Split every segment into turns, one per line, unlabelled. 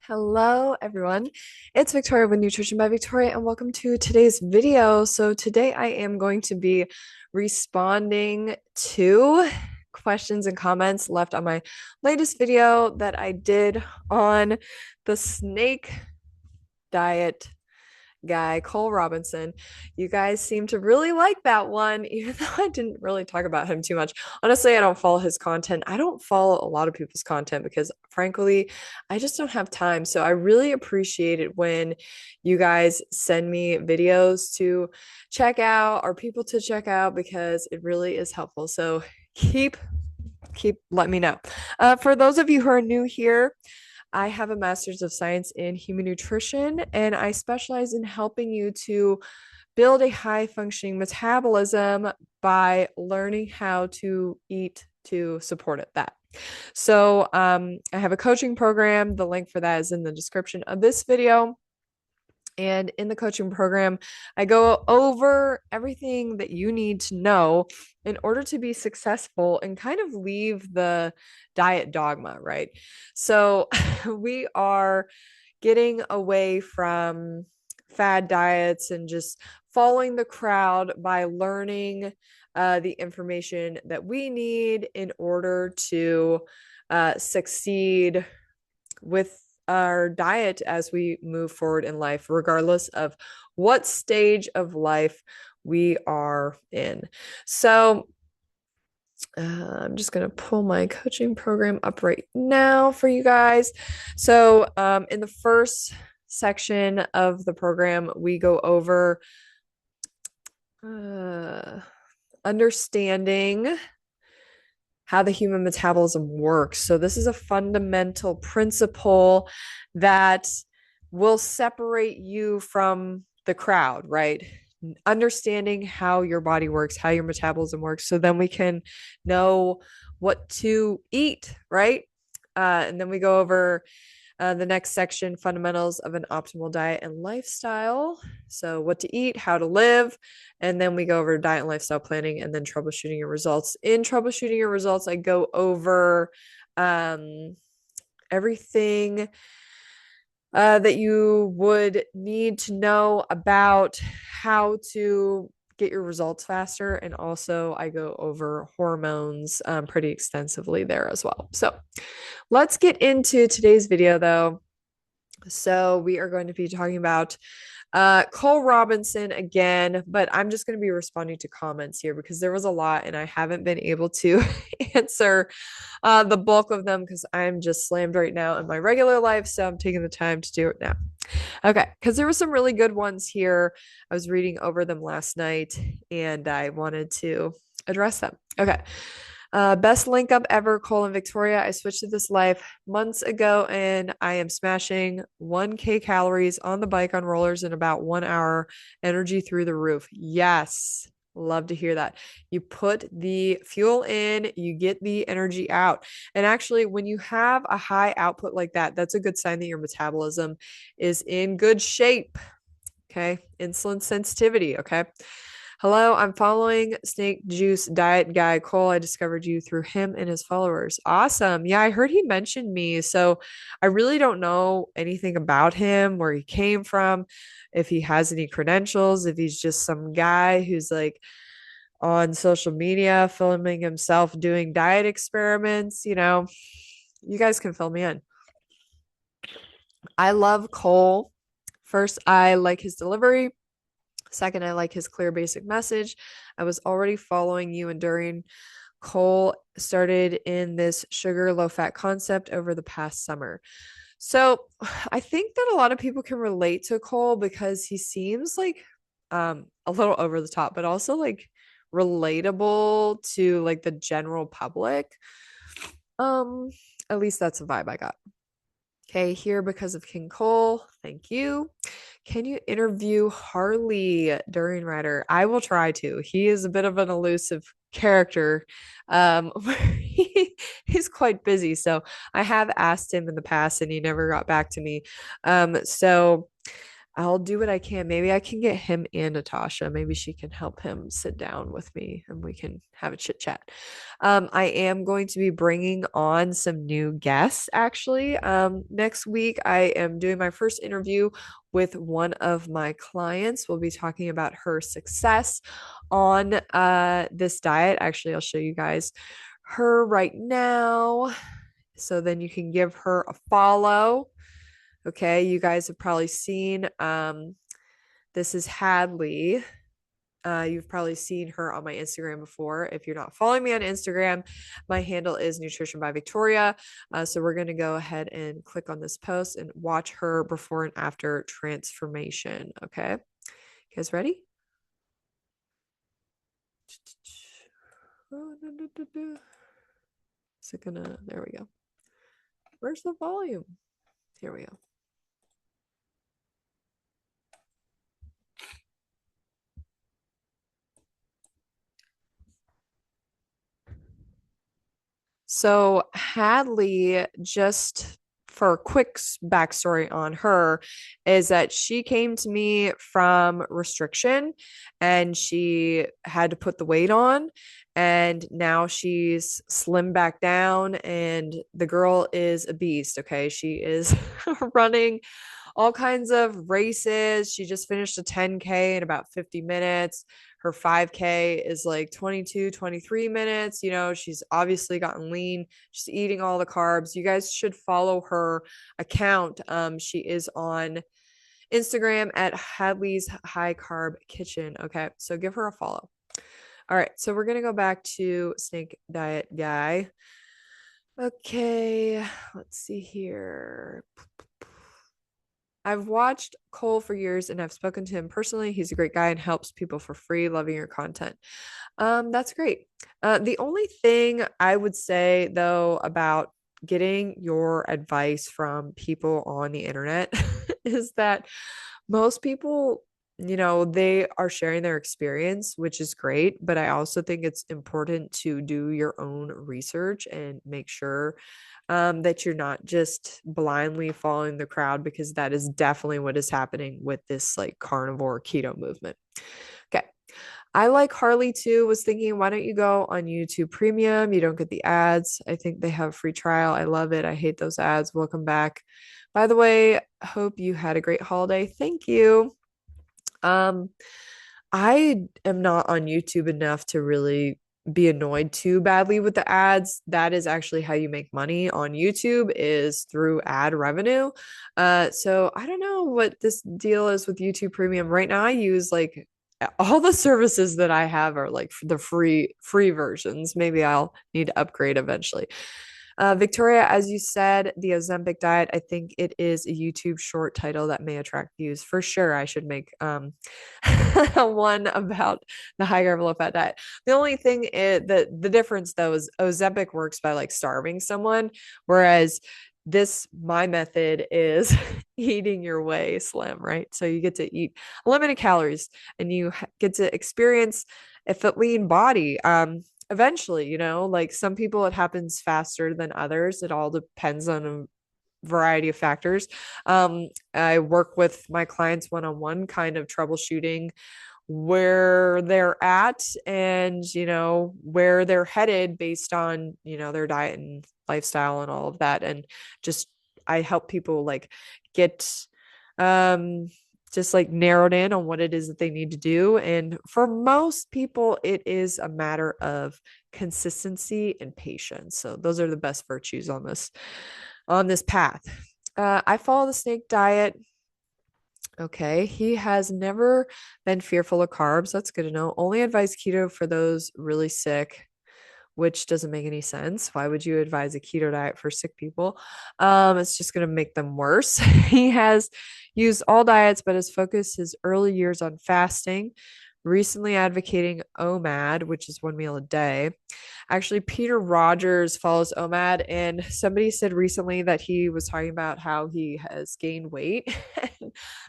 Hello, everyone. It's Victoria with Nutrition by Victoria, and welcome to today's video. So, today I am going to be responding to questions and comments left on my latest video that I did on the snake diet guy, Cole Robinson. You guys seem to really like that one, even though I didn't really talk about him too much. Honestly, I don't follow his content. I don't follow a lot of people's content because, frankly, I just don't have time. So I really appreciate it when you guys send me videos to check out or people to check out because it really is helpful. So keep let me know. For those of you who are new here, I have a master's of science in human nutrition, and I specialize in helping you to build a high functioning metabolism by learning how to eat to support it. I have a coaching program. The link for that is in the description of this video. And in the coaching program, I go over everything that you need to know in order to be successful and kind of leave the diet dogma, right? So we are getting away from fad diets and just following the crowd by learning the information that we need in order to succeed with our diet as we move forward in life, regardless of what stage of life we are in. So, I'm just going to pull my coaching program up right now for you guys. So, in the first section of the program, we go over understanding how the human metabolism works. So this is a fundamental principle that will separate you from the crowd, right? Understanding how your body works, how your metabolism works, so then we can know what to eat, right? And then we go over the next section, fundamentals of an optimal diet and lifestyle. So, what to eat, how to live. And then we go over diet and lifestyle planning and then troubleshooting your results. In troubleshooting your results, I go over everything that you would need to know about how to get your results faster. And also, I go over hormones pretty extensively there as well. So, let's get into today's video though. So we are going to be talking about Cole Robinson again, but I'm just going to be responding to comments here because there was a lot and I haven't been able to answer the bulk of them because I'm just slammed right now in my regular life. So I'm taking the time to do it now. Okay, because there were some really good ones here. I was reading over them last night and I wanted to address them. Okay. Best link up ever, Cole and Victoria. I switched to this life months ago and I am smashing 1K calories on the bike on rollers in about 1 hour. Energy through the roof. Yes. Love to hear that. You put the fuel in, you get the energy out. And actually, when you have a high output like that, that's a good sign that your metabolism is in good shape. Okay. Insulin sensitivity. Okay. Hello, I'm following Snake Juice Diet Guy Cole. I discovered you through him and his followers. Awesome. Yeah, I heard he mentioned me. So I really don't know anything about him, where he came from, if he has any credentials, if he's just some guy who's like on social media filming himself doing diet experiments. You guys can fill me in. I love Cole. First, I like his delivery. Second, I like his clear, basic message. I was already following you, and during Cole started in this sugar low fat concept over the past summer. So I think that a lot of people can relate to Cole because he seems like a little over the top, but also like relatable to like the general public. At least that's the vibe I got. Okay, here because of King Cole. Thank you. Can you interview Harley during Rider? I will try to. He is a bit of an elusive character. He's quite busy. So I have asked him in the past and he never got back to me. So I'll do what I can. Maybe I can get him and Natasha. Maybe she can help him sit down with me and we can have a chit chat. I am going to be bringing on some new guests actually. Next week, I am doing my first interview with one of my clients. We'll be talking about her success on this diet. Actually, I'll show you guys her right now. So then you can give her a follow. Okay, you guys have probably seen this is Hadley. You've probably seen her on my Instagram before. If you're not following me on Instagram, my handle is Nutrition by Victoria. So we're going to go ahead and click on this post and watch her before and after transformation. Okay, you guys ready? Is it gonna, there we go. Where's the volume? Here we go. So Hadley, just for a quick backstory on her, is that she came to me from restriction and she had to put the weight on. And now she's slimmed back down, and the girl is a beast. Okay. She is running all kinds of races. She just finished a 10K in about 50 minutes. Her 5K is like 22, 23 minutes. You know, she's obviously gotten lean. She's eating all the carbs. You guys should follow her account. She is on Instagram at Hadley's High Carb Kitchen. Okay, so give her a follow. All right, so we're gonna go back to Snake Diet Guy. Okay, let's see here. I've watched Cole for years and I've spoken to him personally. He's a great guy and helps people for free. Loving your content. That's great. The only thing I would say though about getting your advice from people on the internet is that most people, you know, they are sharing their experience, which is great, but I also think it's important to do your own research and make sure that you're not just blindly following the crowd, because that is definitely what is happening with this like carnivore keto movement. Okay. I like Harley too. Was thinking, why don't you go on YouTube Premium? You don't get the ads. I think they have a free trial. I love it. I hate those ads. Welcome back. By the way, hope you had a great holiday. Thank you. Um, I am not on YouTube enough to really be annoyed too badly with the ads. That is actually how you make money on YouTube, is through ad revenue. So I don't know what this deal is with YouTube Premium. Right now I use like all the services that I have are like the free versions. Maybe I'll need to upgrade eventually. Victoria, as you said, the Ozempic diet, I think it is a YouTube short title that may attract views. For sure, I should make one about the high carb, low fat diet. The only thing is that the difference though is Ozempic works by like starving someone, whereas my method is eating your way slim, right? So you get to eat limited calories and you get to experience a fit lean body. Eventually, you know, like some people it happens faster than others. It all depends on a variety of factors. I work with my clients one-on-one, kind of troubleshooting where they're at and, you know, where they're headed based on, you know, their diet and lifestyle and all of that. And just I help people like get just like narrowed in on what it is that they need to do. And for most people, it is a matter of consistency and patience. So those are the best virtues on this path. I follow the snake diet. Okay, he has never been fearful of carbs. That's good to know. Only advise keto for those really sick, which doesn't make any sense. Why would you advise a keto diet for sick people? It's just going to make them worse. He has used all diets, but has focused his early years on fasting, recently advocating OMAD, which is one meal a day. Actually, Peter Rogers follows OMAD, and somebody said recently that he was talking about how he has gained weight.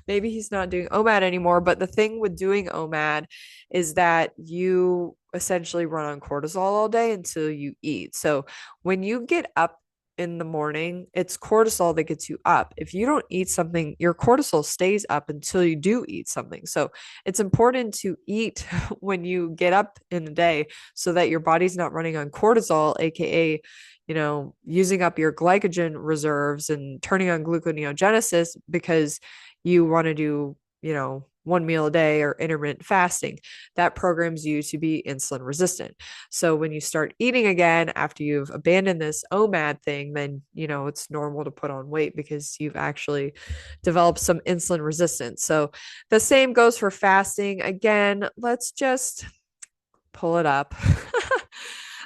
Maybe he's not doing OMAD anymore, but the thing with doing OMAD is that you essentially run on cortisol all day until you eat. So when you get up in the morning, it's cortisol that gets you up. If you don't eat something, your cortisol stays up until you do eat something. So it's important to eat when you get up in the day so that your body's not running on cortisol, aka, using up your glycogen reserves and turning on gluconeogenesis because you want to do, one meal a day or intermittent fasting. That programs you to be insulin resistant. So when you start eating again after you've abandoned this OMAD thing, then, it's normal to put on weight because you've actually developed some insulin resistance. So the same goes for fasting. Again, let's just pull it up.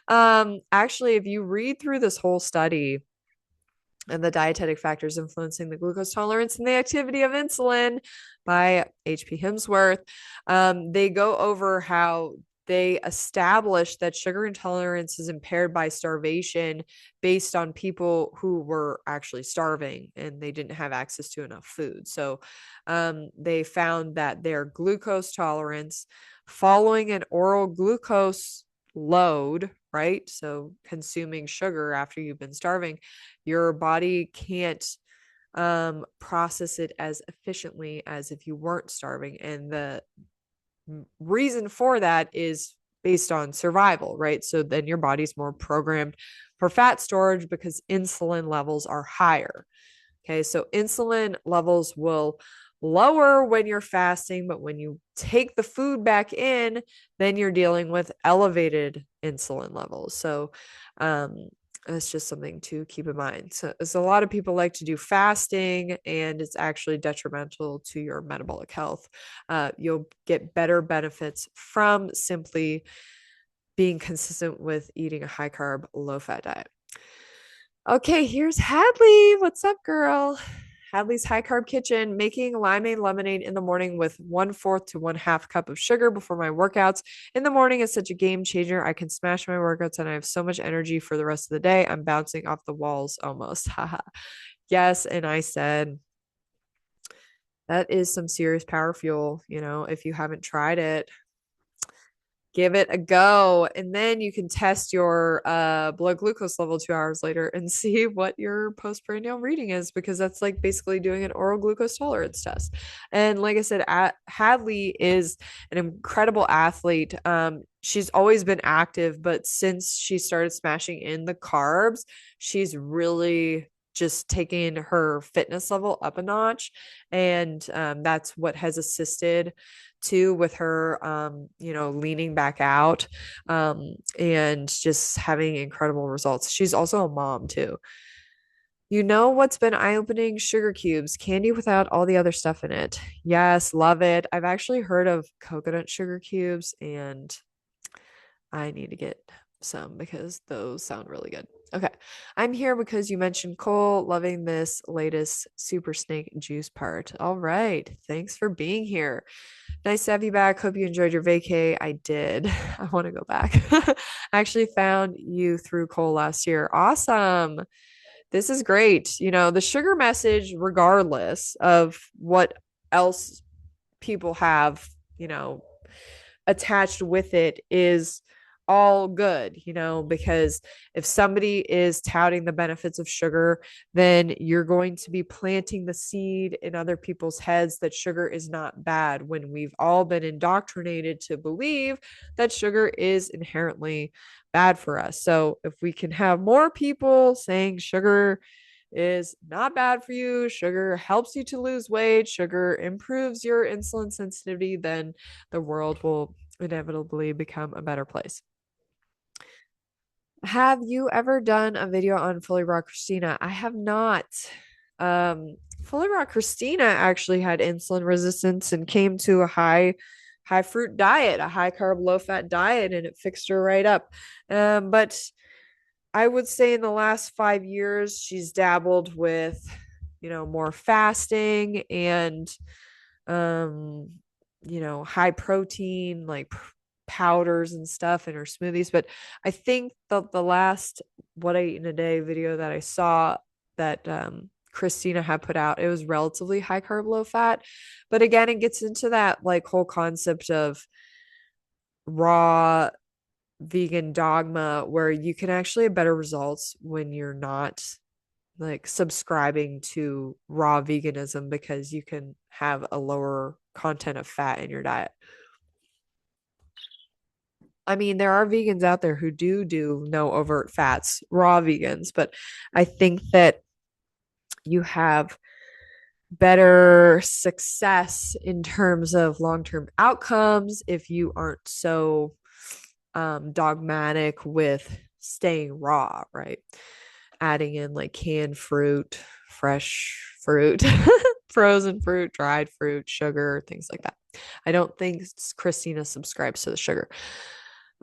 Actually, if you read through this whole study, and the dietetic factors influencing the glucose tolerance and the activity of insulin by H.P. Hemsworth. They go over how they established that sugar intolerance is impaired by starvation based on people who were actually starving and they didn't have access to enough food. So they found that their glucose tolerance following an oral glucose load, right? So consuming sugar after you've been starving, your body can't process it as efficiently as if you weren't starving. And the reason for that is based on survival, right? So then your body's more programmed for fat storage because insulin levels are higher. Okay, so insulin levels will lower when you're fasting, but when you take the food back in, then you're dealing with elevated insulin levels. So it's just something to keep in mind. So a lot of people like to do fasting, and it's actually detrimental to your metabolic health. You'll get better benefits from simply being consistent with eating a high carb, low fat diet. Okay, here's Hadley. What's up, girl? Hadley's High Carb Kitchen, making limeade lemonade in the morning with 1/4 to 1/2 cup of sugar before my workouts. In the morning is such a game changer. I can smash my workouts and I have so much energy for the rest of the day. I'm bouncing off the walls almost. Haha. Yes, and I said that is some serious power fuel. If you haven't tried it, give it a go. And then you can test your blood glucose level 2 hours later and see what your postprandial reading is, because that's like basically doing an oral glucose tolerance test. And like I said, Hadley is an incredible athlete. She's always been active, but since she started smashing in the carbs, she's really just taking her fitness level up a notch. And that's what has assisted too with her leaning back out and just having incredible results. She's also a mom too. What's been eye-opening? Sugar cubes, candy without all the other stuff in it. Yes, love it. I've actually heard of coconut sugar cubes, and I need to get some because those sound really good. Okay. I'm here because you mentioned Cole. Loving this latest super snake juice part. All right. Thanks for being here. Nice to have you back. Hope you enjoyed your vacay. I did. I want to go back. I actually found you through Cole last year. Awesome. This is great. The sugar message, regardless of what else people have, attached with it, is all good, because if somebody is touting the benefits of sugar, then you're going to be planting the seed in other people's heads that sugar is not bad, when we've all been indoctrinated to believe that sugar is inherently bad for us. So if we can have more people saying sugar is not bad for you, sugar helps you to lose weight, sugar improves your insulin sensitivity, then the world will inevitably become a better place. Have you ever done a video on Fully Raw Christina? I have not. Fully Raw Christina actually had insulin resistance and came to a high fruit diet, a high carb, low fat diet, and it fixed her right up. But I would say in the last 5 years, she's dabbled with, more fasting and, high protein, like powders and stuff in her smoothies. But I think the last What I Eat in a Day video that I saw that Christina had put out, it was relatively high carb, low fat. But again, it gets into that like whole concept of raw vegan dogma, where you can actually have better results when you're not like subscribing to raw veganism because you can have a lower content of fat in your diet. I mean, there are vegans out there who do no overt fats, raw vegans, but I think that you have better success in terms of long-term outcomes if you aren't so dogmatic with staying raw, right? Adding in like canned fruit, fresh fruit, frozen fruit, dried fruit, sugar, things like that. I don't think Christina subscribes to the sugar.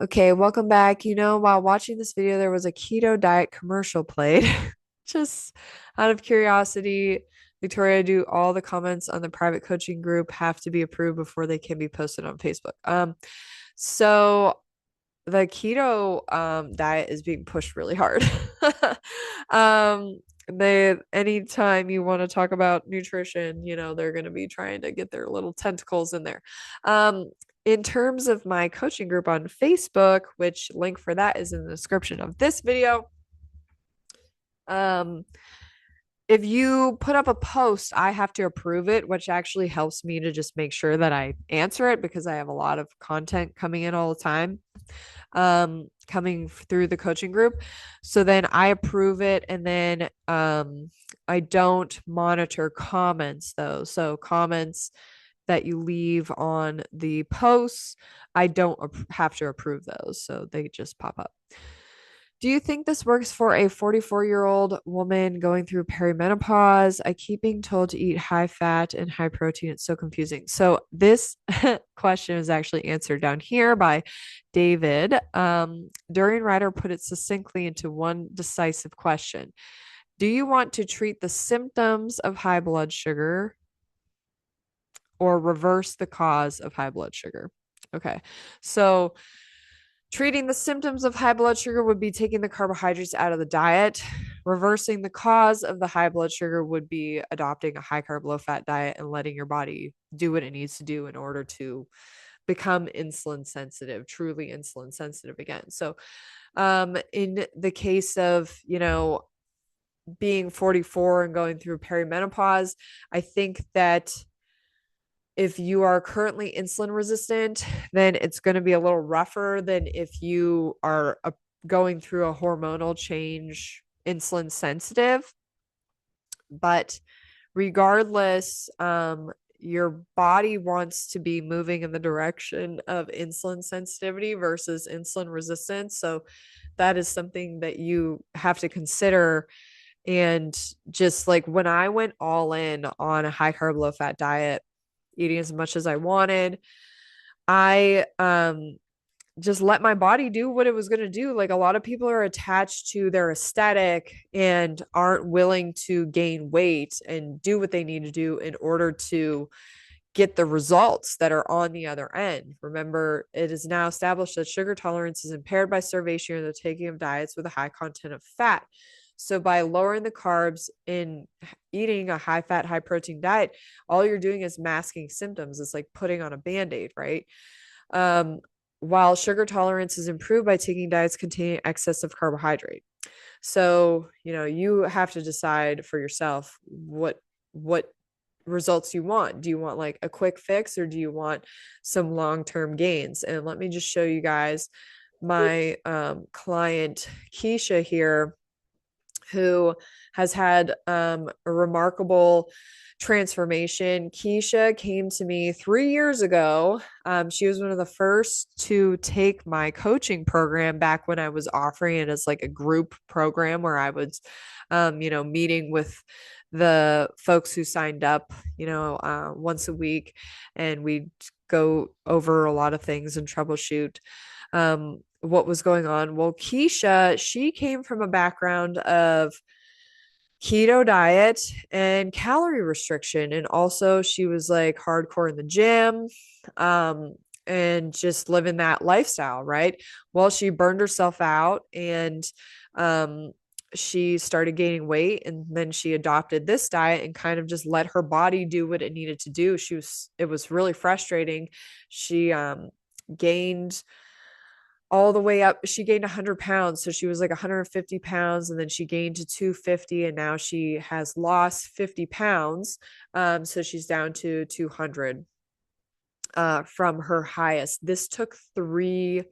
Okay, welcome back. While watching this video, there was a keto diet commercial played. Just out of curiosity, Victoria, do all the comments on the private coaching group have to be approved before they can be posted on Facebook? So the keto diet is being pushed really hard. They anytime you want to talk about nutrition, they're going to be trying to get their little tentacles in there. In terms of my coaching group on Facebook, which link for that is in the description of this video, if you put up a post, I have to approve it, which actually helps me to just make sure that I answer it because I have a lot of content coming in all the time, coming through the coaching group. So then I approve it, and then I don't monitor comments though. So comments that you leave on the posts, I don't have to approve those. So they just pop up. Do you think this works for a 44-year-old woman going through perimenopause? I keep being told to eat high fat and high protein. It's so confusing. So this question is actually answered down here by David. Durian Ryder put it succinctly into one decisive question. Do you want to treat the symptoms of high blood sugar or reverse the cause of high blood sugar? Okay. So treating the symptoms of high blood sugar would be taking the carbohydrates out of the diet. Reversing the cause of the high blood sugar would be adopting a high carb, low fat diet and letting your body do what it needs to do in order to become insulin sensitive, truly insulin sensitive again. So, in the case of, being 44 and going through perimenopause, I think that if you are currently insulin resistant, then it's going to be a little rougher than if you are going through a hormonal change, insulin sensitive. But regardless, your body wants to be moving in the direction of insulin sensitivity versus insulin resistance. So that is something that you have to consider. And just like when I went all in on a high carb, low fat diet, eating as much as I wanted, I just let my body do what it was going to do. Like a lot of people are attached to their aesthetic and aren't willing to gain weight and do what they need to do in order to get the results that are on the other end. Remember, it is now established that sugar tolerance is impaired by starvation or the taking of diets with a high content of fat. So by lowering the carbs in eating a high fat, high protein diet, all you're doing is masking symptoms. It's like putting on a Band-Aid, right? While sugar tolerance is improved by taking diets containing excess of carbohydrate. So, you have to decide for yourself what results you want. Do you want like a quick fix or do you want some long-term gains? And let me just show you guys my client Keisha here, who has had a remarkable transformation. Keisha came to me 3 years ago. She was one of the first to take my coaching program back when I was offering it as like a group program where I was, meeting with the folks who signed up, once a week, and we'd go over a lot of things and troubleshoot what was going on. Well, Keisha, she came from a background of keto diet and calorie restriction. And also she was like hardcore in the gym, and just living that lifestyle, right? Well, she burned herself out and, she started gaining weight, and then she adopted this diet and kind of just let her body do what it needed to do. It was really frustrating. She, gained all the way up. She gained 100 pounds. So she was like 150 pounds, and then she gained to 250, and now she has lost 50 pounds. So she's down to 200 from her highest. This took 3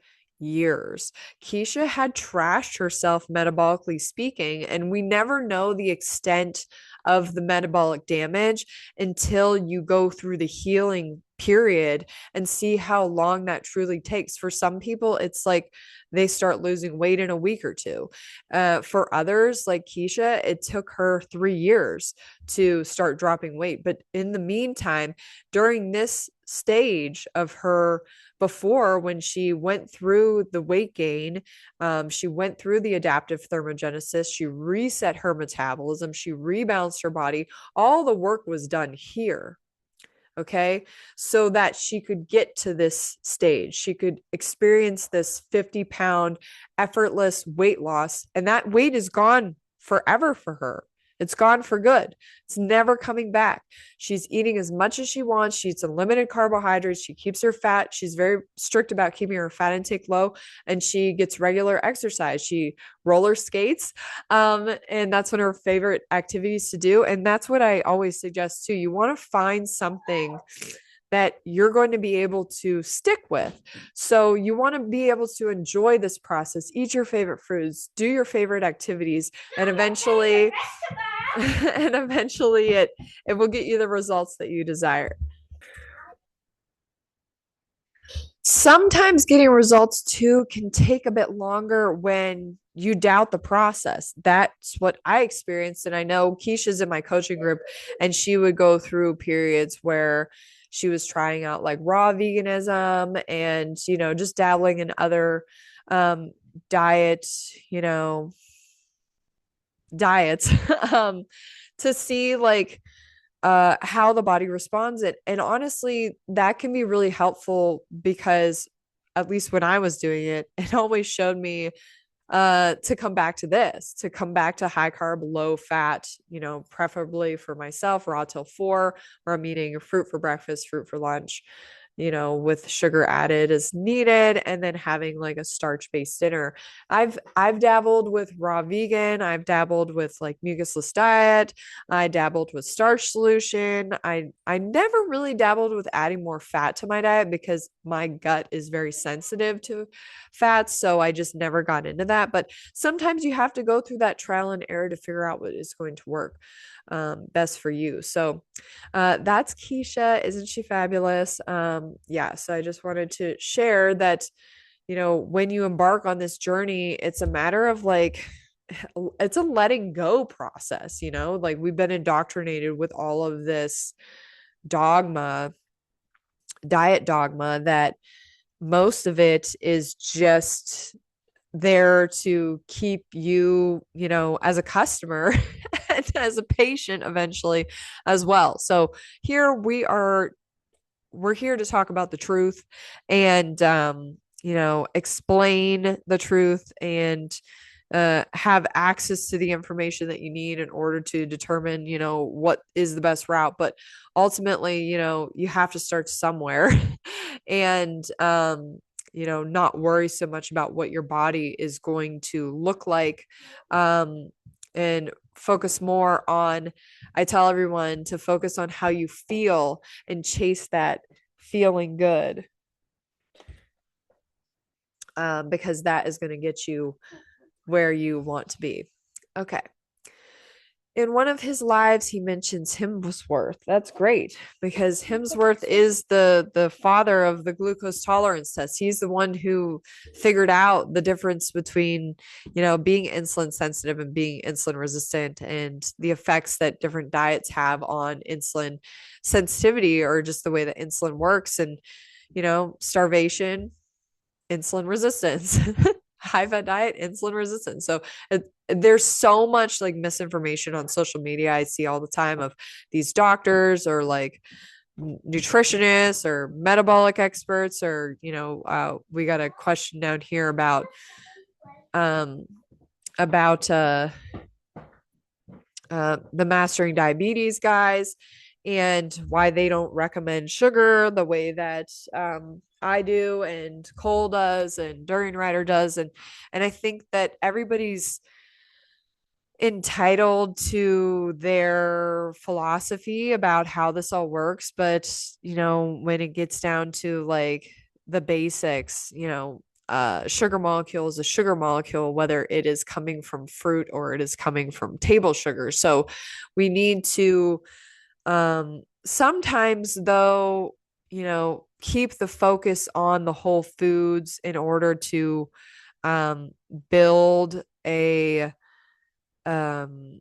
years. Keisha had trashed herself, metabolically speaking, and we never know the extent of the metabolic damage until you go through the healing period and see how long that truly takes. For some people, it's like they start losing weight in a week or two. For others, like Keisha, it took her 3 years to start dropping weight. But in the meantime, during this stage of her, before, when she went through the weight gain, she went through the adaptive thermogenesis, she reset her metabolism, she rebalanced her body. All the work was done here. Okay. So that she could get to this stage, she could experience this 50-pound effortless weight loss. And that weight is gone forever for her. It's gone for good. It's never coming back. She's eating as much as she wants. She eats unlimited carbohydrates. She keeps her fat. She's very strict about keeping her fat intake low, and she gets regular exercise. She roller skates. And that's one of her favorite activities to do. And that's what I always suggest too. You want to find something that you're going to be able to stick with. So you want to be able to enjoy this process, eat your favorite foods, do your favorite activities, and eventually it will get you the results that you desire. Sometimes getting results too can take a bit longer when you doubt the process. That's what I experienced. And I know Keisha's in my coaching group, and she would go through periods where she was trying out like raw veganism and, just dabbling in other diet, diets to see like how the body responds it. And honestly, that can be really helpful because at least when I was doing it, it always showed me to come back to this, to come back to high carb, low fat, preferably for myself, raw till 4, where I'm eating fruit for breakfast, fruit for lunch, with sugar added as needed, and then having like a starch-based dinner. I've dabbled with raw vegan, I've dabbled with like mucusless diet, I dabbled with starch solution. I never really dabbled with adding more fat to my diet because my gut is very sensitive to fats, so I just never got into that. But sometimes you have to go through that trial and error to figure out what is going to work best for you. So that's Keisha. Isn't she fabulous? Yeah, so I just wanted to share that, when you embark on this journey, it's a matter of like, it's a letting go process, like we've been indoctrinated with all of this dogma, diet dogma, that most of it is just there to keep you, as a customer and as a patient eventually as well. So here we're here to talk about the truth and, explain the truth and have access to the information that you need in order to determine, what is the best route. But ultimately, you have to start somewhere and, not worry so much about what your body is going to look like, and focus more on, I tell everyone to focus on how you feel and chase that feeling good, because that is going to get you where you want to be. Okay. In one of his lives, he mentions Hemsworth. That's great because Hemsworth is the father of the glucose tolerance test. He's the one who figured out the difference between, being insulin sensitive and being insulin resistant, and the effects that different diets have on insulin sensitivity, or just the way that insulin works. And, starvation, insulin resistance. High fat diet, insulin resistance. So there's so much like misinformation on social media I see all the time of these doctors or like nutritionists or metabolic experts, or we got a question down here about um about the Mastering Diabetes guys. and why they don't recommend sugar the way that I do and Cole does and During Rider does. And I think that everybody's entitled to their philosophy about how this all works, but when it gets down to like the basics, sugar molecule is a sugar molecule, whether it is coming from fruit or it is coming from table sugar. So we need to sometimes though, keep the focus on the whole foods in order to um build a um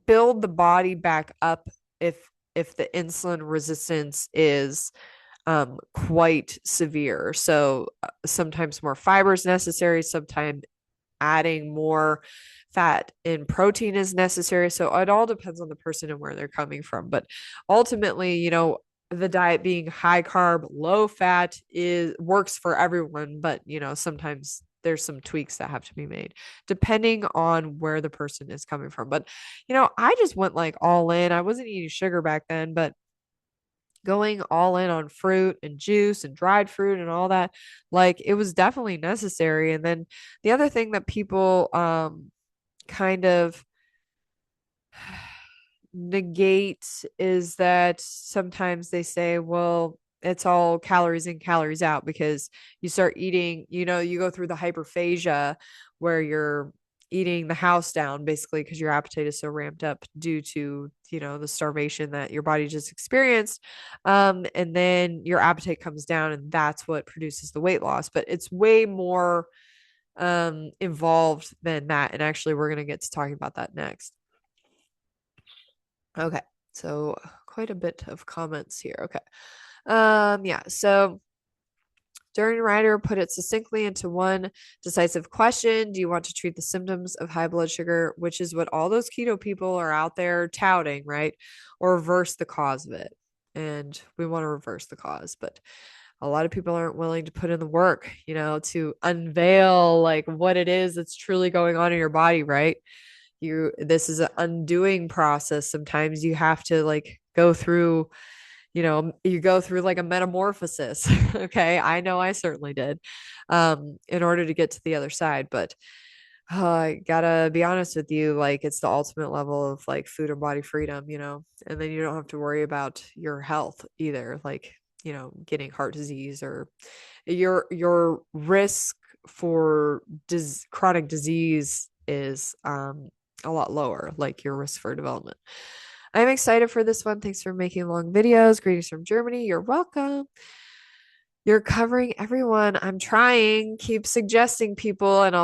build the body back up if the insulin resistance is quite severe. So sometimes more fiber is necessary, sometimes adding more fat and protein is necessary. So it all depends on the person and where they're coming from. But ultimately, the diet being high carb, low fat is works for everyone, but sometimes there's some tweaks that have to be made depending on where the person is coming from. But I just went like all in. I wasn't eating sugar back then, but going all in on fruit and juice and dried fruit and all that, like it was definitely necessary. And then the other thing that people kind of negate is that sometimes they say, well, it's all calories in, calories out, because you start eating, you go through the hyperphagia where you're eating the house down basically because your appetite is so ramped up due to, the starvation that your body just experienced. And then your appetite comes down and that's what produces the weight loss. But it's way more involved than that. And actually, we're going to get to talking about that next. Okay. So quite a bit of comments here. Okay. Yeah. So During Rider put it succinctly into one decisive question. Do you want to treat the symptoms of high blood sugar, which is what all those keto people are out there touting, right? Or reverse the cause of it? And we want to reverse the cause, but a lot of people aren't willing to put in the work, to unveil like what it is that's truly going on in your body, right? This is an undoing process. Sometimes you have to like go through, you go through like a metamorphosis. Okay. I know I certainly did, in order to get to the other side. But I gotta be honest with you, like it's the ultimate level of like food and body freedom, and then you don't have to worry about your health either, like, getting heart disease or your risk for chronic disease is a lot lower, like your risk for development. I'm excited for this one. Thanks for making long videos. Greetings from Germany. You're welcome. You're covering everyone. I'm trying. Keep suggesting people and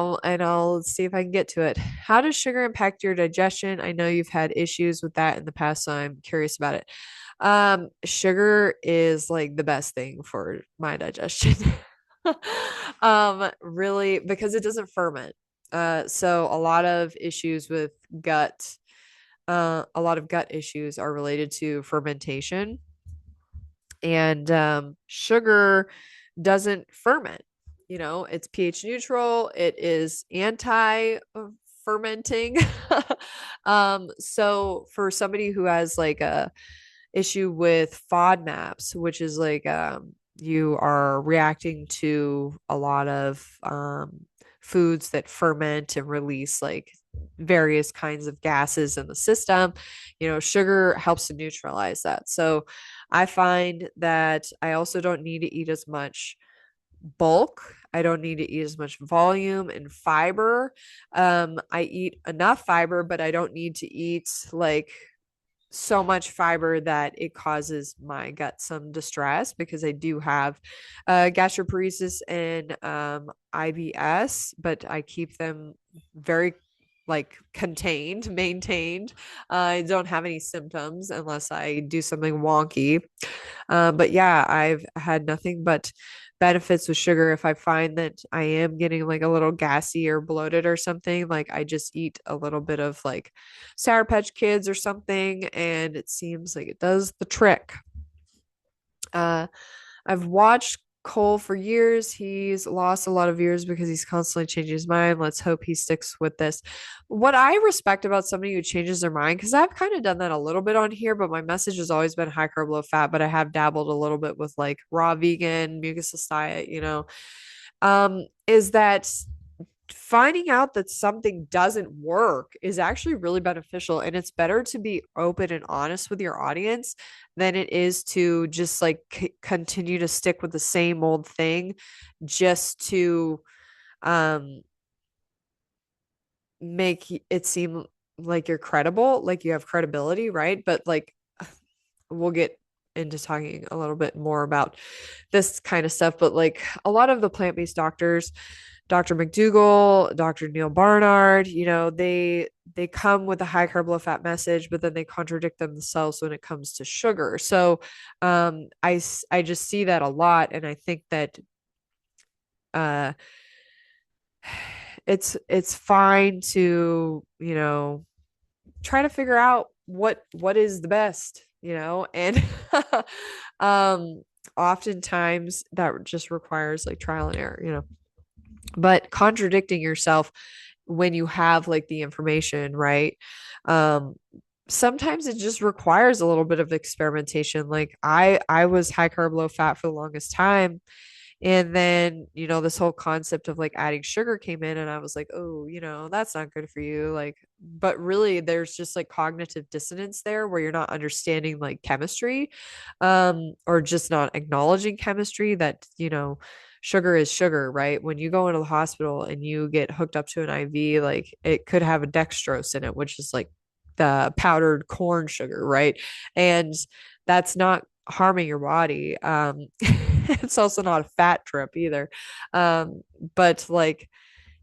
I'll see if I can get to it. How does sugar impact your digestion? I know you've had issues with that in the past, so I'm curious about it. Sugar is like the best thing for my digestion. Really, because it doesn't ferment. So a lot of gut issues are related to fermentation, and sugar doesn't ferment. It's pH neutral. It is anti fermenting. So for somebody who has like a issue with FODMAPs, which is like you are reacting to a lot of foods that ferment and release like various kinds of gases in the system, sugar helps to neutralize that. So I find that I also don't need to eat as much bulk. I don't need to eat as much volume and fiber. I eat enough fiber, but I don't need to eat like so much fiber that it causes my gut some distress, because I do have gastroparesis and IBS, but I keep them very like contained, maintained. I don't have any symptoms unless I do something wonky. But yeah, I've had nothing but benefits with sugar. If I find that I am getting like a little gassy or bloated or something, like I just eat a little bit of like Sour Patch Kids or something, and it seems like it does the trick. Uh, I've watched Cole for years. He's lost a lot of years because he's constantly changing his mind. Let's hope he sticks with this. What I respect about somebody who changes their mind, because I've kind of done that a little bit on here, but my message has always been high carb, low fat, but I have dabbled a little bit with like raw vegan, mucusless diet, is that finding out that something doesn't work is actually really beneficial. And it's better to be open and honest with your audience than it is to just like continue to stick with the same old thing just to um make it seem like you're credible, like you have credibility, right? But like we'll get into talking a little bit more about this kind of stuff, but like a lot of the plant-based doctors, Dr. McDougall, Dr. Neil Barnard, they come with a high carb low fat message, but then they contradict themselves when it comes to sugar. So I just see that a lot, and I think that uh it's fine to, try to figure out what is the best, and um oftentimes that just requires like trial and error, but contradicting yourself when you have like the information, right? um Sometimes it just requires a little bit of experimentation. Like I was high carb low fat for the longest time, and then, this whole concept of like adding sugar came in, and I was like, oh, that's not good for you. Like, but really, there's just like cognitive dissonance there where you're not understanding like chemistry, or just not acknowledging chemistry that, sugar is sugar, right? When you go into the hospital and you get hooked up to an IV, like it could have a dextrose in it, which is like the powdered corn sugar, right? And that's not harming your body. It's also not a fat trip either. But like,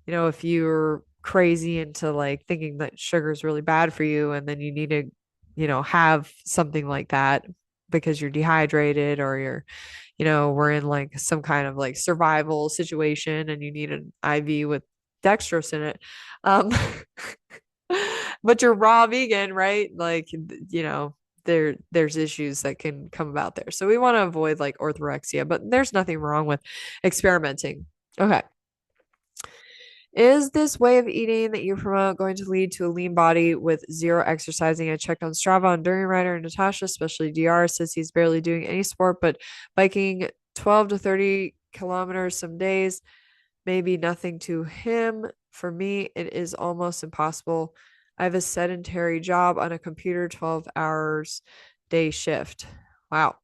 if you're crazy into like thinking that sugar is really bad for you, and then you need to, have something like that because you're dehydrated, or we're in like some kind of like survival situation and you need an IV with dextrose in it. Um, but you're raw vegan, right? Like, there's issues that can come about there. So we want to avoid like orthorexia, but there's nothing wrong with experimenting. Okay. Is this way of eating that you promote going to lead to a lean body with zero exercising? I checked on Strava on During Rider and Natasha, especially DR, says he's barely doing any sport, but biking 12 to 30 kilometers some days, maybe nothing to him. For me, it is almost impossible. I have a sedentary job on a computer, 12 hours day shift. Wow.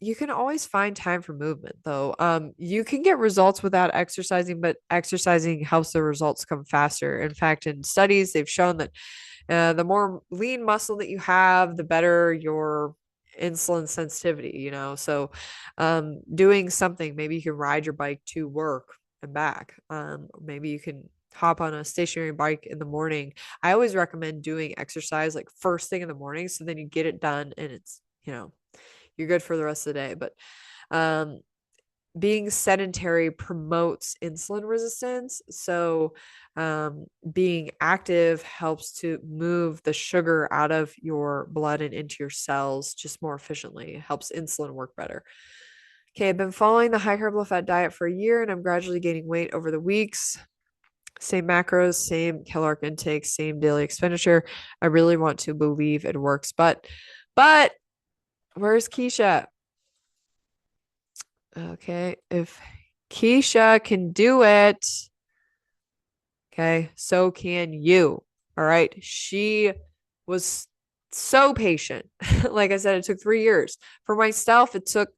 You can always find time for movement though. You can get results without exercising, but exercising helps the results come faster. In fact, in studies, they've shown that the more lean muscle that you have, the better your insulin sensitivity, So, doing something, maybe you can ride your bike to work and back. Maybe you can hop on a stationary bike in the morning. I always recommend doing exercise like first thing in the morning, so then you get it done and it's, you're good for the rest of the day. But um, being sedentary promotes insulin resistance. So being active helps to move the sugar out of your blood and into your cells just more efficiently. It helps insulin work better. Okay, I've been following the high carb low fat diet for a year, and I'm gradually gaining weight over the weeks. Same macros, same caloric intake, same daily expenditure. I really want to believe it works, but where's Keisha? Okay, if Keisha can do it, okay, so can you. All right. She was so patient. Like I said, it took 3 years. For myself, it took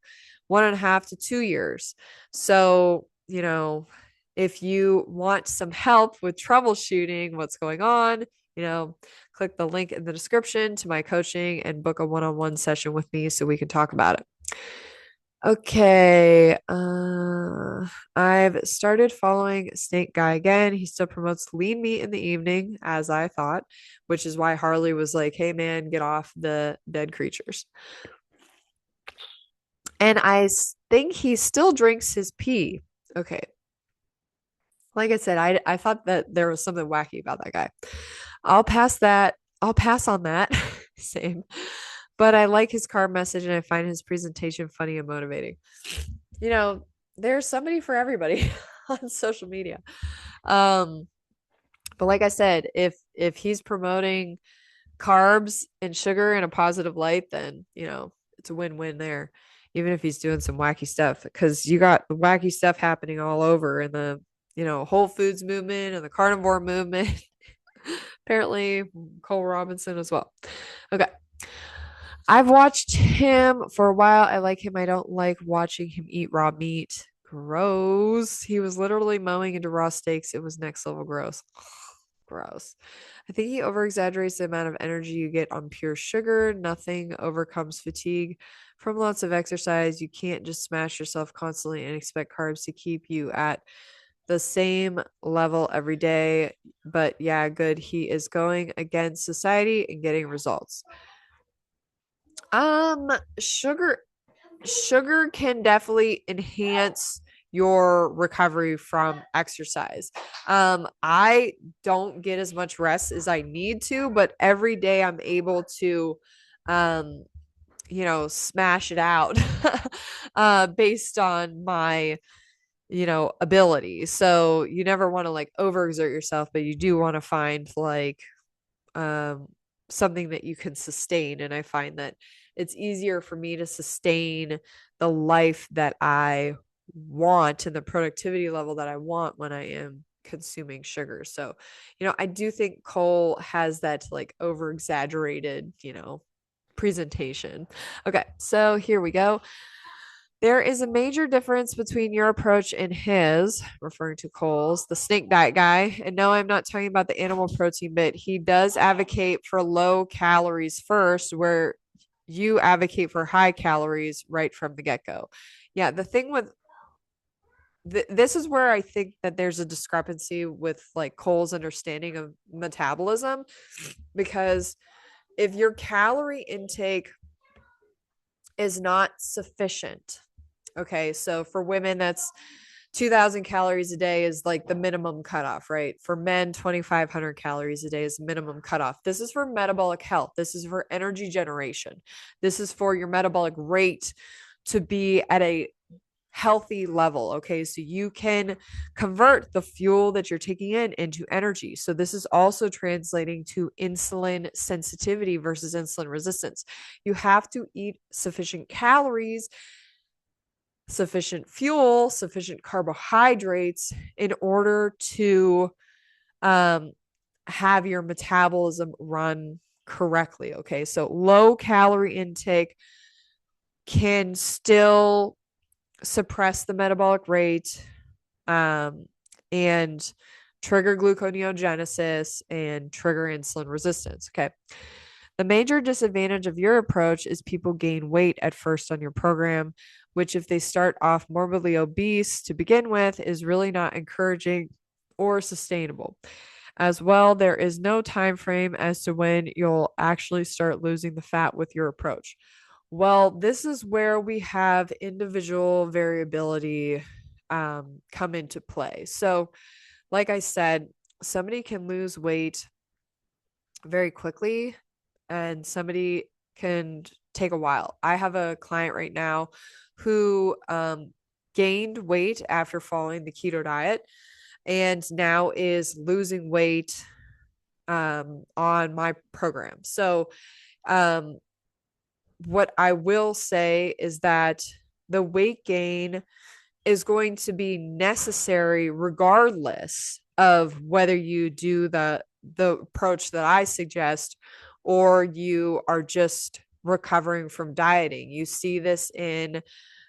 1.5 to 2 years. So, if you want some help with troubleshooting what's going on, click the link in the description to my coaching and book a one-on-one session with me so we can talk about it. Okay. I've started following Snake Guy again. He still promotes lean meat in the evening, as I thought, which is why Harley was like, hey man, get off the dead creatures. And I think he still drinks his pee. Okay. Like I said, I thought that there was something wacky about that guy. I'll pass that. I'll pass on that. Same. But I like his carb message and I find his presentation funny and motivating. you know, there's somebody for everybody on social media. Um, but like I said, if he's promoting carbs and sugar in a positive light, then it's a win-win there. Even if he's doing some wacky stuff, because you got the wacky stuff happening all over in the Whole Foods movement and the carnivore movement. Apparently, Cole Robinson as well. Okay. I've watched him for a while. I like him. I don't like watching him eat raw meat. Gross. He was literally mowing into raw steaks. It was next level gross. Gross. I think he over exaggerates the amount of energy you get on pure sugar. Nothing overcomes fatigue from lots of exercise. You can't just smash yourself constantly and expect carbs to keep you at the same level every day. But yeah, good. He is going against society and getting results. Sugar can definitely enhance your recovery from exercise. I don't get as much rest as I need to, but every day I'm able to smash it out based on my ability. So you never want to like overexert yourself, but you do want to find like um something that you can sustain. And I find that it's easier for me to sustain the life that I want and the productivity level that I want when I am consuming sugar. So, I do think Cole has that like over exaggerated, presentation. Okay, so here we go. There is a major difference between your approach and his, referring to Cole's, the snake diet guy. And no, I'm not talking about the animal protein bit. He does advocate for low calories first, where you advocate for high calories right from the get go. Yeah, the thing with this is where I think that there's a discrepancy with like Cole's understanding of metabolism, because if your calorie intake is not sufficient. Okay, so for women, that's 2,000 calories a day is like the minimum cutoff, right? For men, 2,500 calories a day is minimum cutoff. This is for metabolic health. This is for energy generation. This is for your metabolic rate to be at a healthy level. Okay, so you can convert the fuel that you're taking in into energy. So this is also translating to insulin sensitivity versus insulin resistance. You have to eat sufficient calories, sufficient fuel, sufficient carbohydrates in order to have your metabolism run correctly. Okay, so low calorie intake can still suppress the metabolic rate and trigger gluconeogenesis and trigger insulin resistance. Okay. The major disadvantage of your approach is people gain weight at first on your program, which, if they start off morbidly obese to begin with, is really not encouraging or sustainable. As well, there is no time frame as to when you'll actually start losing the fat with your approach. Well, this is where we have individual variability come into play. So, like I said, somebody can lose weight very quickly and somebody can take a while. I have a client right now who gained weight after following the keto diet and now is losing weight on my program. So, what I will say is that the weight gain is going to be necessary regardless of whether you do the approach that I suggest or you are just recovering from dieting. You see this in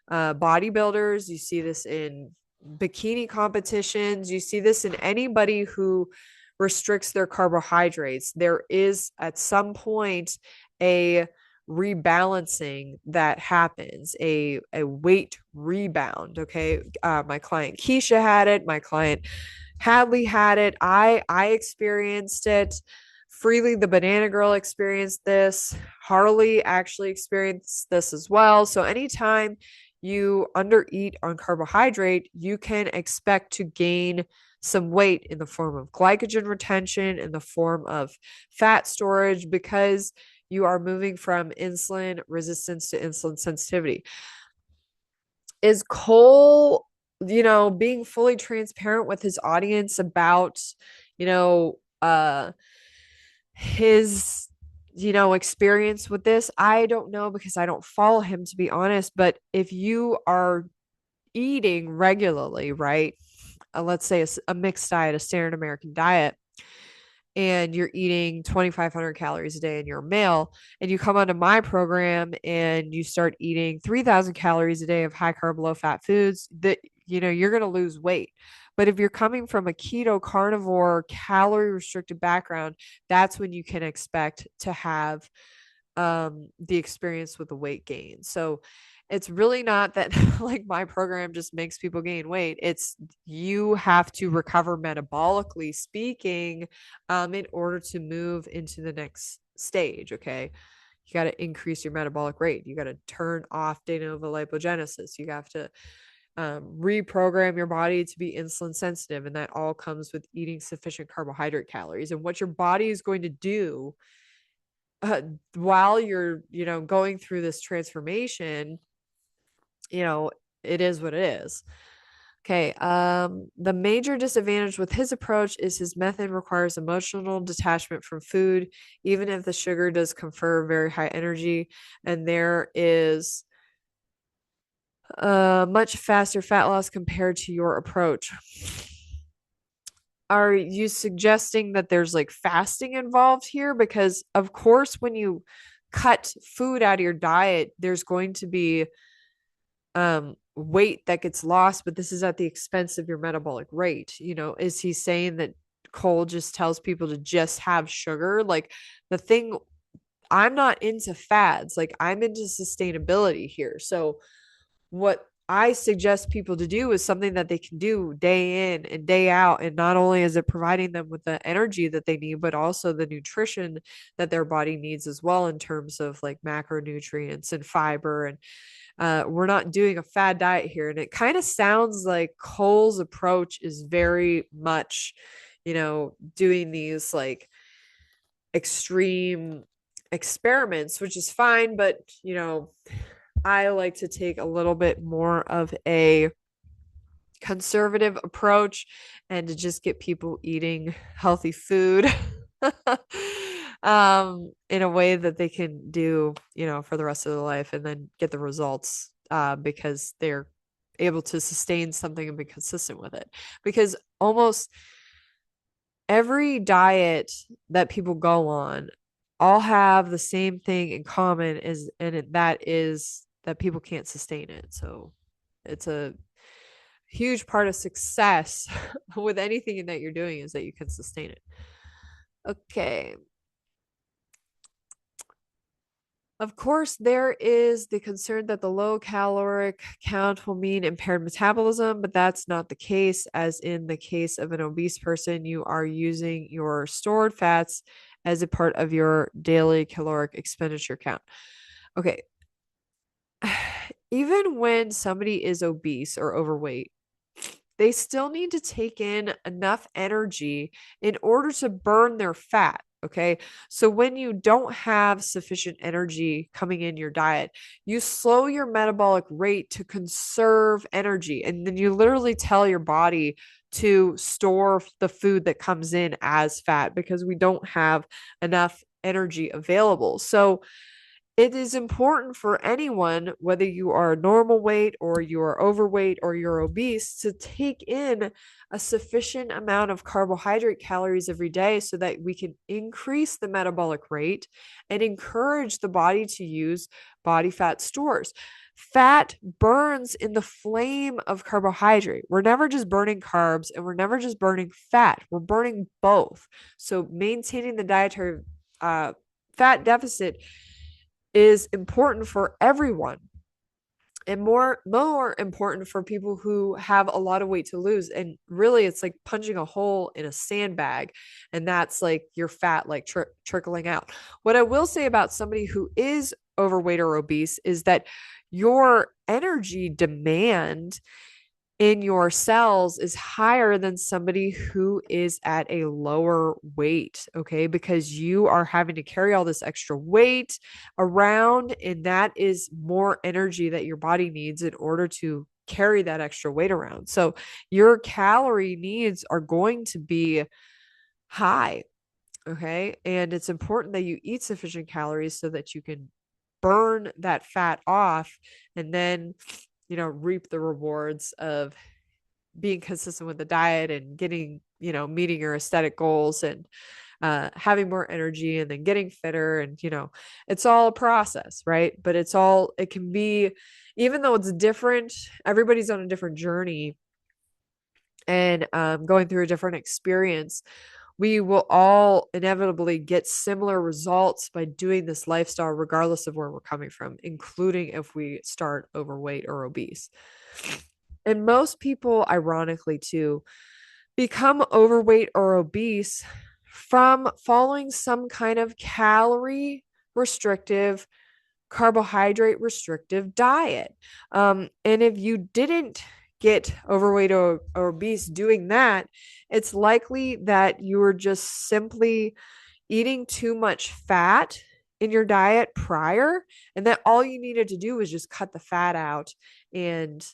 bodybuilders, you see this in bikini competitions, you see this in anybody who restricts their carbohydrates. There is at some point a rebalancing that happens, a weight rebound. Okay, my client Keisha had it, my client Hadley had it, I experienced it. Freely the Banana Girl experienced this. Harley actually experienced this as well. So anytime you undereat on carbohydrate, you can expect to gain some weight in the form of glycogen retention, in the form of fat storage, because you are moving from insulin resistance to insulin sensitivity. is Cole, being fully transparent with his audience about, you know, his, experience with this? I don't know because I don't follow him, to be honest. But if you are eating regularly, right? Let's say a mixed diet, a standard American diet, and you're eating 2,500 calories a day and you're a male, and you come onto my program and you start eating 3,000 calories a day of high carb, low fat foods, that, you're going to lose weight. But if you're coming from a keto, carnivore, calorie restricted background, that's when you can expect to have the experience with the weight gain. So it's really not that like my program just makes people gain weight. It's you have to recover metabolically speaking in order to move into the next stage. Okay. You got to increase your metabolic rate. You got to turn off de novo lipogenesis. You have to reprogram your body to be insulin sensitive. And that all comes with eating sufficient carbohydrate calories. And what your body is going to do while you're, going through this transformation, it is what it is. Okay. The major disadvantage with his approach is his method requires emotional detachment from food, even if the sugar does confer very high energy. And there is much faster fat loss compared to your approach. Are you suggesting that there's like fasting involved here? Because of course, when you cut food out of your diet, there's going to be weight that gets lost, but this is at the expense of your metabolic rate. Is he saying that Cole just tells people to just have sugar? Like, the thing, I'm not into fads, like I'm into sustainability here. So what I suggest people to do is something that they can do day in and day out. And not only is it providing them with the energy that they need, but also the nutrition that their body needs as well, in terms of like macronutrients and fiber. And we're not doing a fad diet here. And it kind of sounds like Cole's approach is very much, doing these like extreme experiments, which is fine. But, I like to take a little bit more of a conservative approach and to just get people eating healthy food in a way that they can do, for the rest of their life, and then get the results because they're able to sustain something and be consistent with it. Because almost every diet that people go on all have the same thing in common, that is that people can't sustain it. So it's a huge part of success with anything that you're doing is that you can sustain it. Okay. Of course, there is the concern that the low caloric count will mean impaired metabolism, but that's not the case. As in the case of an obese person, you are using your stored fats as a part of your daily caloric expenditure count. Okay. Even when somebody is obese or overweight, they still need to take in enough energy in order to burn their fat. Okay. So when you don't have sufficient energy coming in your diet, you slow your metabolic rate to conserve energy. And then you literally tell your body to store the food that comes in as fat because we don't have enough energy available. So it is important for anyone, whether you are normal weight or you are overweight or you're obese, to take in a sufficient amount of carbohydrate calories every day so that we can increase the metabolic rate and encourage the body to use body fat stores. Fat burns in the flame of carbohydrate. We're never just burning carbs and we're never just burning fat. We're burning both. So maintaining the dietary fat deficit is important for everyone, and more important for people who have a lot of weight to lose. And really, it's like punching a hole in a sandbag, and that's like your fat like trickling out. What I will say about somebody who is overweight or obese is that your energy demand in your cells is higher than somebody who is at a lower weight, okay? Because you are having to carry all this extra weight around, and that is more energy that your body needs in order to carry that extra weight around. So your calorie needs are going to be high. Okay. And it's important that you eat sufficient calories so that you can burn that fat off and then, reap the rewards of being consistent with the diet and getting, meeting your aesthetic goals and having more energy and then getting fitter. And, it's all a process, right? But it can be, even though it's different, everybody's on a different journey and going through a different experience. We will all inevitably get similar results by doing this lifestyle, regardless of where we're coming from, including if we start overweight or obese. And most people, ironically, too, become overweight or obese from following some kind of calorie restrictive, carbohydrate restrictive diet. And if you didn't get overweight or obese doing that, it's likely that you were just simply eating too much fat in your diet prior, and that all you needed to do was just cut the fat out and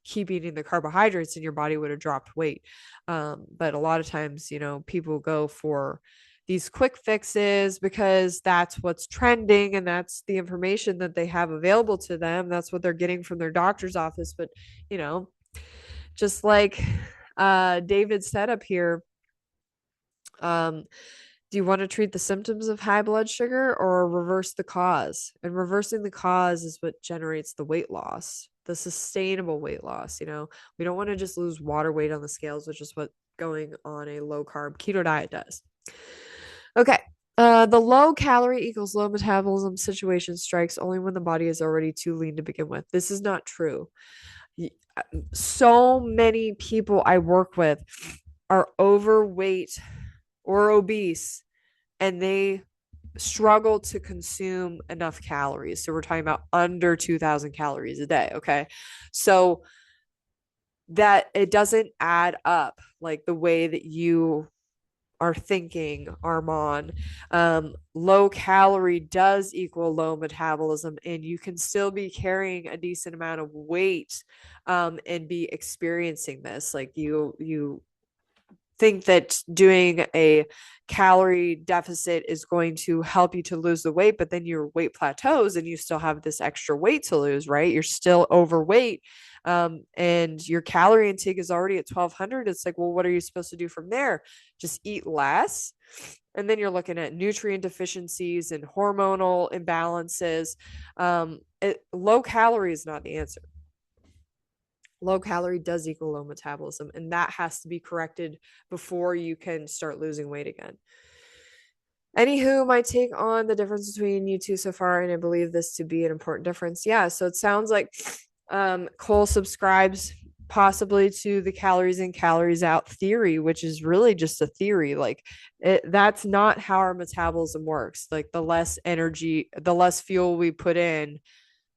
keep eating the carbohydrates and your body would have dropped weight. But a lot of times, people go for these quick fixes because that's what's trending and that's the information that they have available to them. That's what they're getting from their doctor's office. But, just like David said up here, do you want to treat the symptoms of high blood sugar or reverse the cause? And reversing the cause is what generates the weight loss, the sustainable weight loss. We don't want to just lose water weight on the scales, which is what going on a low carb keto diet does. Okay. The low calorie equals low metabolism situation strikes only when the body is already too lean to begin with. This is not true. So many people I work with are overweight or obese and they struggle to consume enough calories. So we're talking about under 2,000 calories a day. Okay. So that it doesn't add up like the way that you are thinking, Armand. Low calorie does equal low metabolism, and you can still be carrying a decent amount of weight and be experiencing this. Like you think that doing a calorie deficit is going to help you to lose the weight, but then your weight plateaus and you still have this extra weight to lose, right? You're still overweight. And your calorie intake is already at 1,200. It's like, well, what are you supposed to do from there? Just eat less. And then you're looking at nutrient deficiencies and hormonal imbalances. Low calorie is not the answer. Low calorie does equal low metabolism, and that has to be corrected before you can start losing weight again. Anywho, my take on the difference between you two so far, and I believe this to be an important difference. Yeah, so it sounds like Cole subscribes possibly to the calories in, calories out theory, which is really just a theory. Like that's not how our metabolism works. Like the less energy, the less fuel we put in,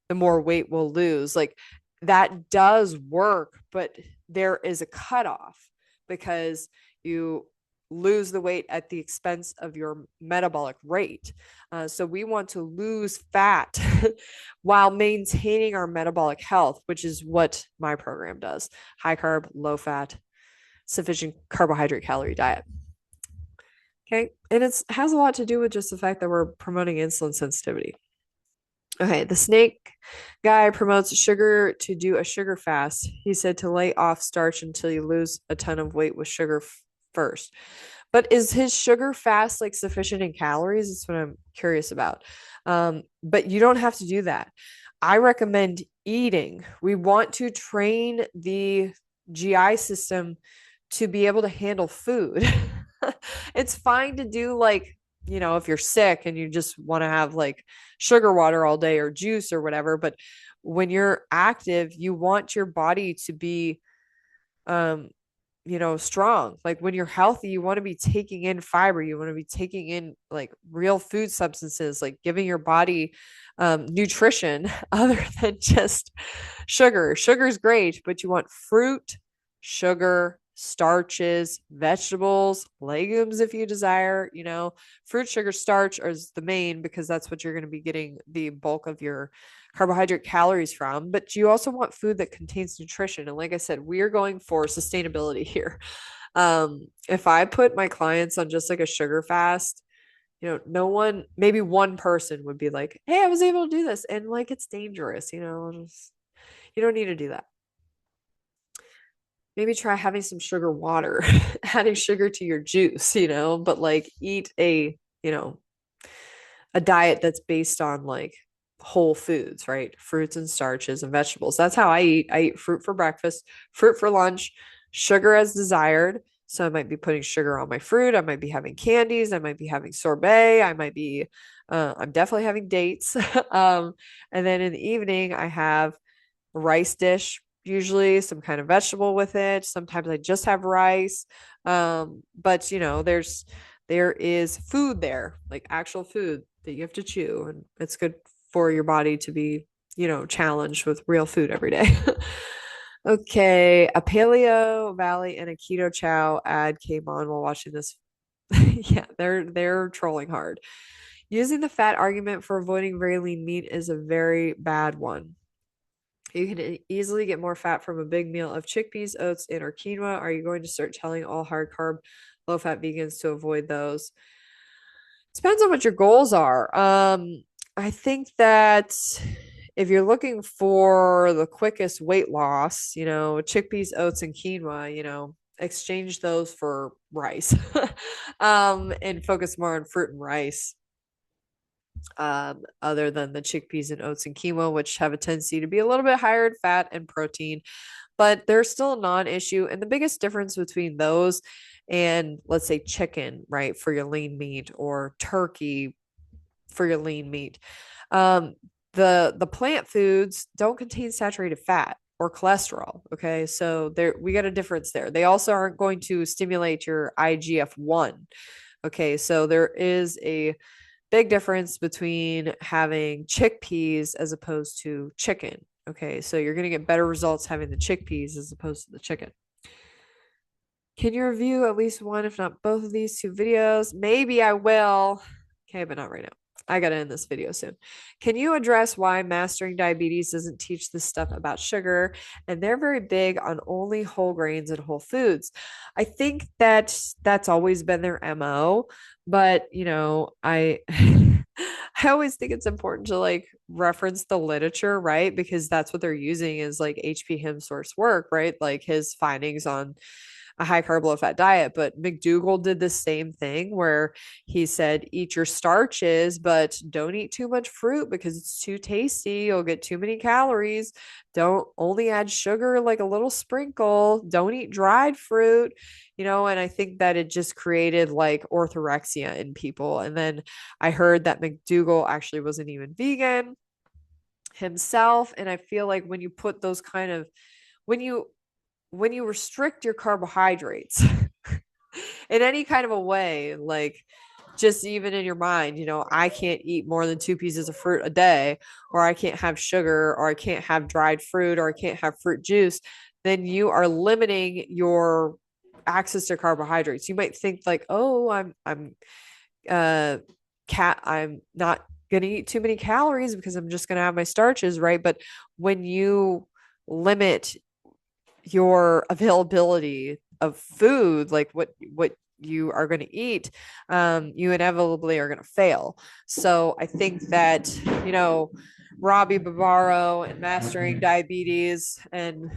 the more weight we'll lose. Like that does work, but there is a cutoff because you lose the weight at the expense of your metabolic rate. So we want to lose fat while maintaining our metabolic health, which is what my program does. High carb, low fat, sufficient carbohydrate calorie diet. Okay. And it has a lot to do with just the fact that we're promoting insulin sensitivity. Okay, the snake guy promotes sugar to do a sugar fast. He said to lay off starch until you lose a ton of weight with sugar first. But is his sugar fast like sufficient in calories? That's what I'm curious about. But you don't have to do that. I recommend eating. We want to train the GI system to be able to handle food. It's fine to do like, if you're sick and you just want to have like sugar water all day or juice or whatever. But when you're active, you want your body to be, strong. Like when you're healthy, you want to be taking in fiber. You want to be taking in like real food substances, like giving your body nutrition other than just sugar. Sugar is great, but you want fruit, sugar, starches, vegetables, legumes if you desire, fruit, sugar, starch is the main because that's what you're going to be getting the bulk of your carbohydrate calories from. But you also want food that contains nutrition. And like I said, we're going for sustainability here. If I put my clients on just like a sugar fast, no one, maybe one person would be like, hey, I was able to do this. And like, it's dangerous, just, you don't need to do that. Maybe try having some sugar water, adding sugar to your juice, but like eat a diet that's based on like whole foods, right? Fruits and starches and vegetables. That's how I eat. I eat fruit for breakfast, fruit for lunch, sugar as desired. So I might be putting sugar on my fruit. I might be having candies. I might be having sorbet. I'm definitely having dates. And then in the evening, I have a rice dish, usually some kind of vegetable with it. Sometimes I just have rice. But there is food there, like actual food that you have to chew, and it's good for your body to be, challenged with real food every day. Okay, a paleo valley and a keto chow ad came on while watching this. Yeah, they're trolling hard. Using the fat argument for avoiding very lean meat is a very bad one. You can easily get more fat from a big meal of chickpeas, oats, and or quinoa. Are you going to start telling all hard carb, low fat vegans to avoid those? Depends on what your goals are. I think that if you're looking for the quickest weight loss, chickpeas, oats, and quinoa, exchange those for rice, and focus more on fruit and rice. Other than the chickpeas and oats and quinoa, which have a tendency to be a little bit higher in fat and protein, but they're still a non-issue. And the biggest difference between those and let's say chicken, right, for your lean meat, or turkey for your lean meat, the plant foods don't contain saturated fat or cholesterol. Okay, so there we got a difference there. They also aren't going to stimulate your IGF-1. Okay, so there is a big difference between having chickpeas as opposed to chicken. Okay, so you're going to get better results having the chickpeas as opposed to the chicken. Can you review at least one, if not both of these two videos? Maybe I will. Okay, but not right now. I got to end this video soon. Can you address why Mastering Diabetes doesn't teach this stuff about sugar? And they're very big on only whole grains and whole foods. I think that that's always been their MO, but I I always think it's important to like reference the literature, right? Because that's what they're using is like HP Hemsworth's work, right? Like his findings on a high carb, low fat diet. But McDougall did the same thing where he said, eat your starches, but don't eat too much fruit because it's too tasty. You'll get too many calories. Don't only add sugar, like a little sprinkle. Don't eat dried fruit, and I think that it just created like orthorexia in people. And then I heard that McDougall actually wasn't even vegan himself. And I feel like when you put those kind of, when you restrict your carbohydrates in any kind of a way, like just even in your mind, I can't eat more than 2 pieces of fruit a day, or I can't have sugar, or I can't have dried fruit, or I can't have fruit juice, then you are limiting your access to carbohydrates. You might think like, oh, I'm not going to eat too many calories because I'm just going to have my starches, right? But when you limit your availability of food, like what you are going to eat, you inevitably are going to fail. So I think that Robbie Bavaro and Mastering Diabetes and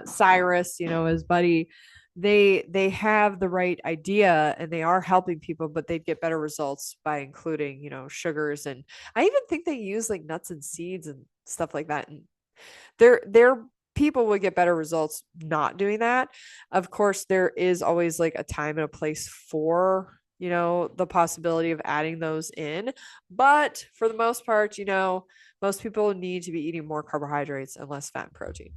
Cyrus, his buddy, they have the right idea and they are helping people, but they'd get better results by including sugars. And I even think they use like nuts and seeds and stuff like that, and they're people would get better results not doing that. Of course, there is always like a time and a place for, the possibility of adding those in. But for the most part, most people need to be eating more carbohydrates and less fat and protein.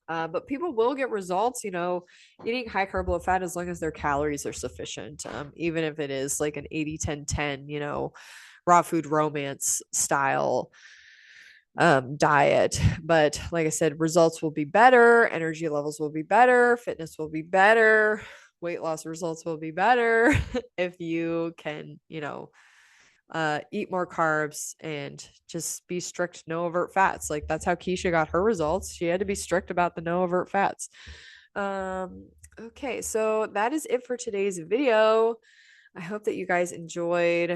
But people will get results, eating high carb, low fat, as long as their calories are sufficient. Even if it is like an 80-10-10, raw food romance style diet. But like I said, results will be better, energy levels will be better, fitness will be better, weight loss results will be better if you can, eat more carbs and just be strict, no overt fats. Like that's how Keisha got her results. She had to be strict about the no overt fats. Okay, so that is it for today's video. I hope that you guys enjoyed